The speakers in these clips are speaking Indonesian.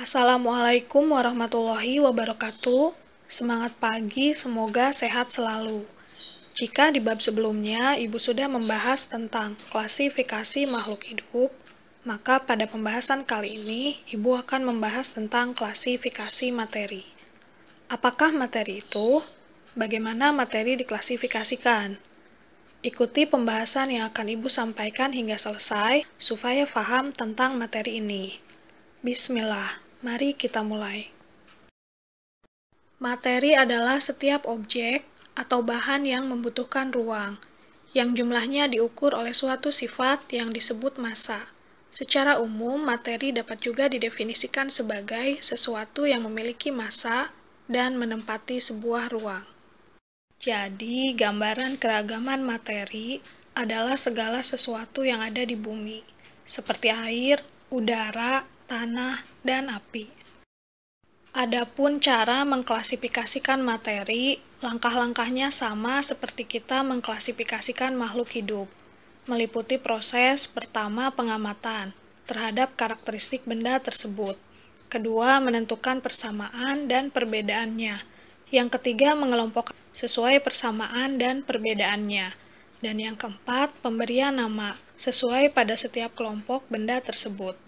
Assalamualaikum warahmatullahi wabarakatuh. Semangat pagi, semoga sehat selalu. Jika di bab sebelumnya Ibu sudah membahas tentang klasifikasi makhluk hidup, maka pada pembahasan kali ini Ibu akan membahas tentang klasifikasi materi. Apakah materi itu? Bagaimana materi diklasifikasikan? Ikuti pembahasan yang akan Ibu sampaikan hingga selesai supaya paham tentang materi ini. Bismillah, mari kita mulai. Materi adalah setiap objek atau bahan yang membutuhkan ruang, yang jumlahnya diukur oleh suatu sifat yang disebut massa. Secara umum, materi dapat juga didefinisikan sebagai sesuatu yang memiliki massa dan menempati sebuah ruang. Jadi, gambaran keragaman materi adalah segala sesuatu yang ada di bumi, seperti air, udara, tanah, dan api. Adapun cara mengklasifikasikan materi, langkah-langkahnya sama seperti kita mengklasifikasikan makhluk hidup, meliputi proses pertama pengamatan terhadap karakteristik benda tersebut, kedua menentukan persamaan dan perbedaannya, yang ketiga mengelompokkan sesuai persamaan dan perbedaannya, dan yang keempat pemberian nama sesuai pada setiap kelompok benda tersebut.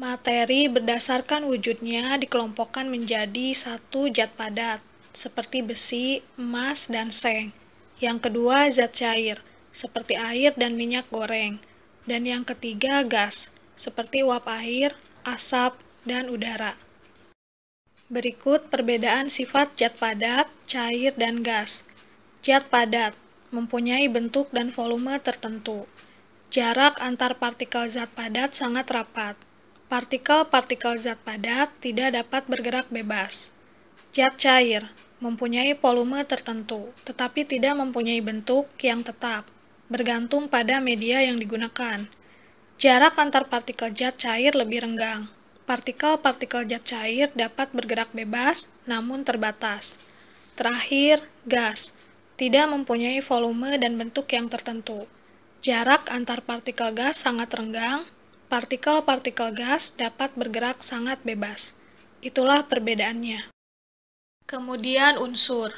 Materi berdasarkan wujudnya dikelompokkan menjadi satu zat padat, seperti besi, emas, dan seng. Yang kedua zat cair, seperti air dan minyak goreng. Dan yang ketiga gas, seperti uap air, asap, dan udara. Berikut perbedaan sifat zat padat, cair, dan gas. Zat padat mempunyai bentuk dan volume tertentu. Jarak antar partikel zat padat sangat rapat. Partikel-partikel zat padat tidak dapat bergerak bebas. Zat cair mempunyai volume tertentu, tetapi tidak mempunyai bentuk yang tetap, bergantung pada media yang digunakan. Jarak antar partikel zat cair lebih renggang. Partikel-partikel zat cair dapat bergerak bebas, namun terbatas. Terakhir, gas tidak mempunyai volume dan bentuk yang tertentu. Jarak antar partikel gas sangat renggang. Partikel-partikel gas dapat bergerak sangat bebas. Itulah perbedaannya. Kemudian unsur.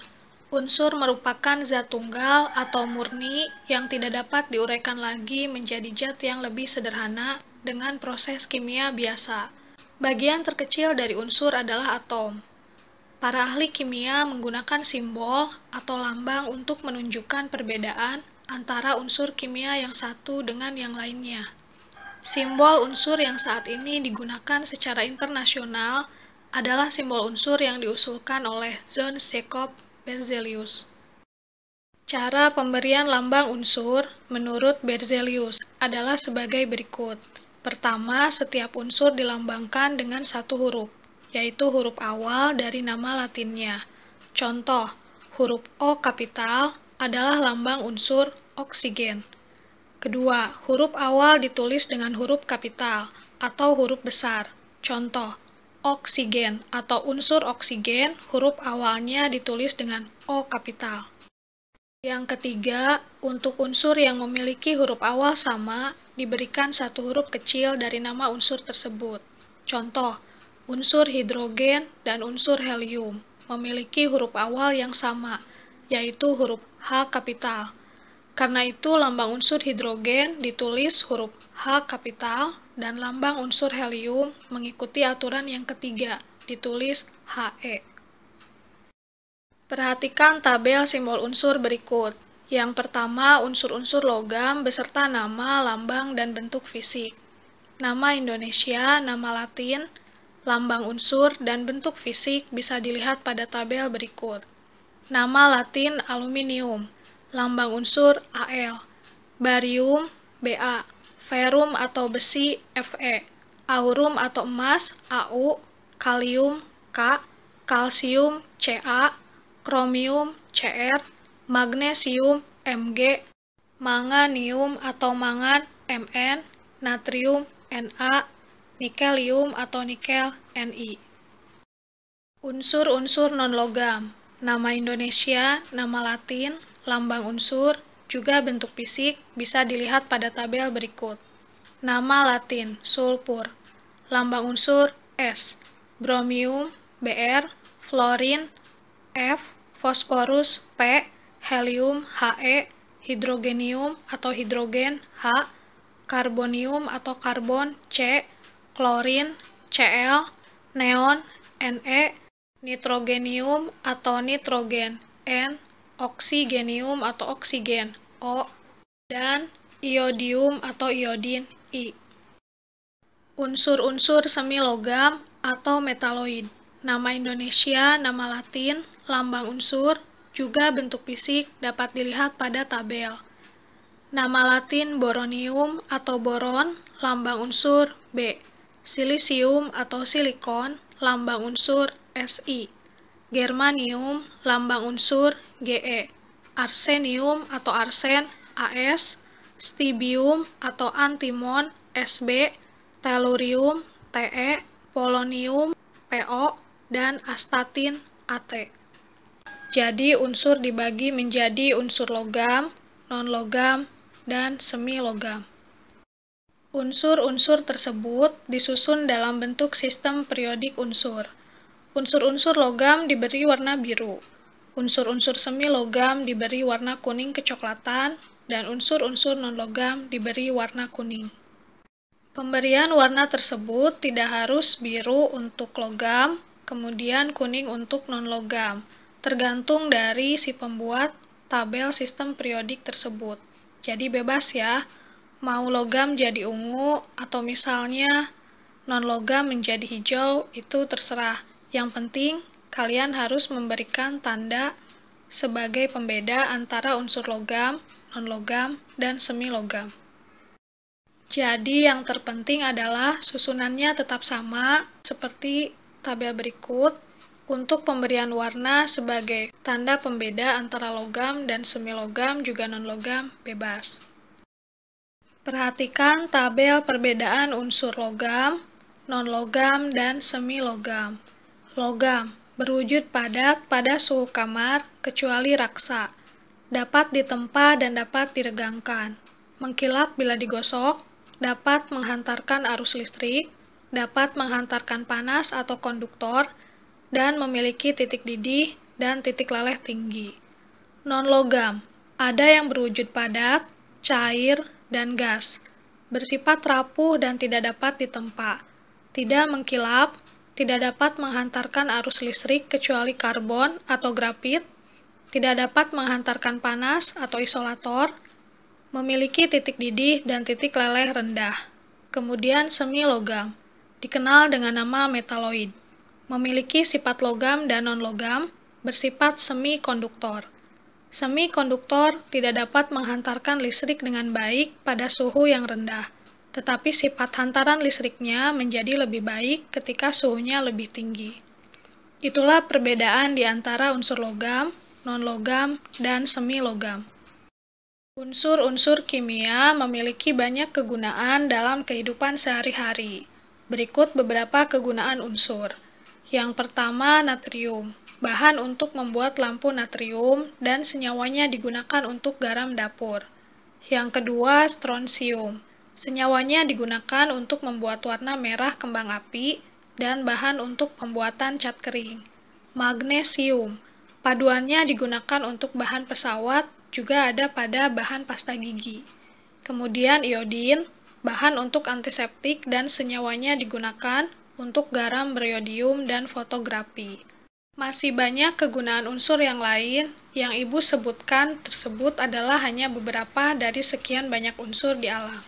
Unsur merupakan zat tunggal atau murni yang tidak dapat diuraikan lagi menjadi zat yang lebih sederhana dengan proses kimia biasa. Bagian terkecil dari unsur adalah atom. Para ahli kimia menggunakan simbol atau lambang untuk menunjukkan perbedaan antara unsur kimia yang satu dengan yang lainnya. Simbol unsur yang saat ini digunakan secara internasional adalah simbol unsur yang diusulkan oleh Jöns Jacob Berzelius. Cara pemberian lambang unsur menurut Berzelius adalah sebagai berikut. Pertama, setiap unsur dilambangkan dengan satu huruf, yaitu huruf awal dari nama latinnya. Contoh, huruf O kapital adalah lambang unsur oksigen. Kedua, huruf awal ditulis dengan huruf kapital atau huruf besar. Contoh, oksigen atau unsur oksigen, huruf awalnya ditulis dengan O kapital. Yang ketiga, untuk unsur yang memiliki huruf awal sama, diberikan satu huruf kecil dari nama unsur tersebut. Contoh, unsur hidrogen dan unsur helium memiliki huruf awal yang sama, yaitu huruf H kapital. Karena itu, lambang unsur hidrogen ditulis huruf H kapital, dan lambang unsur helium mengikuti aturan yang ketiga, ditulis He. Perhatikan tabel simbol unsur berikut. Yang pertama, unsur-unsur logam beserta nama, lambang, dan bentuk fisik. Nama Indonesia, nama Latin, lambang unsur, dan bentuk fisik bisa dilihat pada tabel berikut. Nama Latin aluminium. Lambang unsur Al, barium Ba, ferum atau besi Fe, aurum atau emas Au, kalium K, kalsium Ca, kromium Cr, magnesium Mg, manganium atau mangan Mn, natrium Na, nikelium atau nikel Ni. Unsur-unsur non-logam. Nama Indonesia, nama Latin, lambang unsur, juga bentuk fisik bisa dilihat pada tabel berikut. Nama Latin, sulfur. lambang unsur S, bromium Br, fluorin F, fosforus P, helium He, hidrogenium atau hidrogen H, karbonium atau karbon C, klorin Cl, neon Ne, nitrogenium atau nitrogen N, oksigenium atau oksigen O, dan iodium atau iodin I. Unsur-unsur semi logam atau metaloid. Nama Indonesia, nama Latin, lambang unsur, juga bentuk fisik dapat dilihat pada tabel. Nama Latin boronium atau boron, lambang unsur B. Silisium atau silikon, lambang unsur Si. Germanium, lambang unsur Ge. Arsenium atau arsen As. Stibium atau antimon Sb. Tellurium Te. Polonium Po, dan astatin At. Jadi unsur dibagi menjadi unsur logam, non-logam, dan semi-logam. Unsur-unsur tersebut disusun dalam bentuk sistem periodik unsur. Unsur-unsur logam diberi warna biru, unsur-unsur semi-logam diberi warna kuning kecoklatan, dan unsur-unsur non-logam diberi warna kuning. Pemberian warna tersebut tidak harus biru untuk logam, kemudian kuning untuk non-logam, tergantung dari si pembuat tabel sistem periodik tersebut. Jadi bebas ya, mau logam jadi ungu, atau misalnya non-logam menjadi hijau, itu terserah. Yang penting, kalian harus memberikan tanda sebagai pembeda antara unsur logam, non-logam, dan semi-logam. Jadi yang terpenting adalah susunannya tetap sama, seperti tabel berikut, untuk pemberian warna sebagai tanda pembeda antara logam dan semi-logam juga non-logam bebas. Perhatikan tabel perbedaan unsur logam, non-logam, dan semi-logam. Logam berwujud padat pada suhu kamar kecuali raksa, dapat ditempa dan dapat diregangkan, mengkilap bila digosok, dapat menghantarkan arus listrik, dapat menghantarkan panas atau konduktor, dan memiliki titik didih dan titik leleh tinggi. Non-logam ada yang berwujud padat, cair, dan gas, bersifat rapuh dan tidak dapat ditempa, tidak mengkilap, tidak dapat menghantarkan arus listrik kecuali karbon atau grafit, tidak dapat menghantarkan panas atau isolator, memiliki titik didih dan titik leleh rendah. Kemudian semi-logam, dikenal dengan nama metaloid, memiliki sifat logam dan non-logam, bersifat semi-konduktor. Semi-konduktor tidak dapat menghantarkan listrik dengan baik pada suhu yang rendah, tetapi sifat hantaran listriknya menjadi lebih baik ketika suhunya lebih tinggi. Itulah perbedaan di antara unsur logam, non-logam, dan semi-logam. Unsur-unsur kimia memiliki banyak kegunaan dalam kehidupan sehari-hari. Berikut beberapa kegunaan unsur. Yang pertama, natrium, bahan untuk membuat lampu natrium dan senyawanya digunakan untuk garam dapur. Yang kedua, strontium, senyawanya digunakan untuk membuat warna merah kembang api dan bahan untuk pembuatan cat kering. Magnesium, paduannya digunakan untuk bahan pesawat, juga ada pada bahan pasta gigi. Kemudian iodin, bahan untuk antiseptik dan senyawanya digunakan untuk garam beriodium dan fotografi. Masih banyak kegunaan unsur yang lain yang Ibu sebutkan tersebut adalah hanya beberapa dari sekian banyak unsur di alam.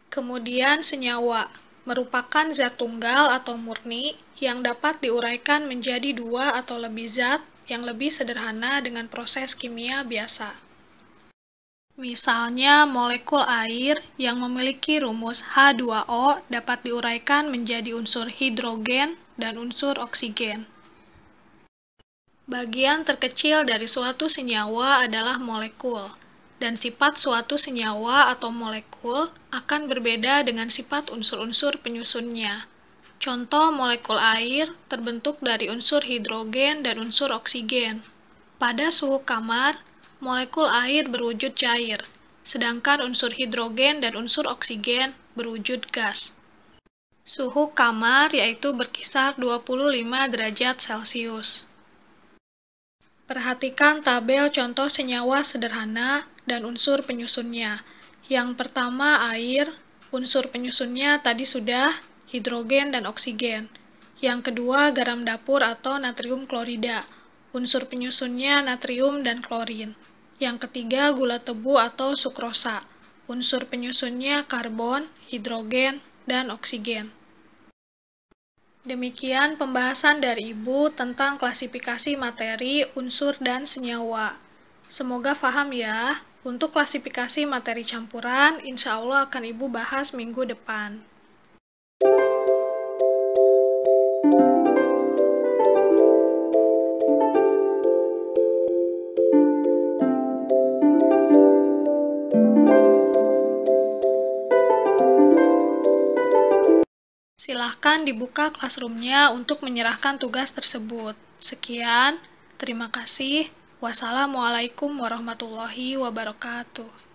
Kemudian senyawa, merupakan zat tunggal atau murni yang dapat diuraikan menjadi dua atau lebih zat yang lebih sederhana dengan proses kimia biasa. Misalnya, molekul air yang memiliki rumus H2O dapat diuraikan menjadi unsur hidrogen dan unsur oksigen. Bagian terkecil dari suatu senyawa adalah molekul, dan sifat suatu senyawa atau molekul akan berbeda dengan sifat unsur-unsur penyusunnya. Contoh molekul air terbentuk dari unsur hidrogen dan unsur oksigen. Pada suhu kamar, molekul air berwujud cair, sedangkan unsur hidrogen dan unsur oksigen berwujud gas. Suhu kamar yaitu berkisar 25 derajat Celcius. Perhatikan tabel contoh senyawa sederhana dan unsur penyusunnya. Yang pertama air, unsur penyusunnya tadi sudah hidrogen dan oksigen. Yang kedua garam dapur atau natrium klorida, unsur penyusunnya natrium dan klorin. Yang ketiga gula tebu atau sukrosa, unsur penyusunnya karbon, hidrogen, dan oksigen. Demikian pembahasan dari Ibu tentang klasifikasi materi, unsur, dan senyawa. Semoga paham ya. Untuk klasifikasi materi campuran, insya Allah akan Ibu bahas minggu depan. Silahkan dibuka classroom-nya untuk menyerahkan tugas tersebut. Sekian, terima kasih. Wassalamualaikum warahmatullahi wabarakatuh.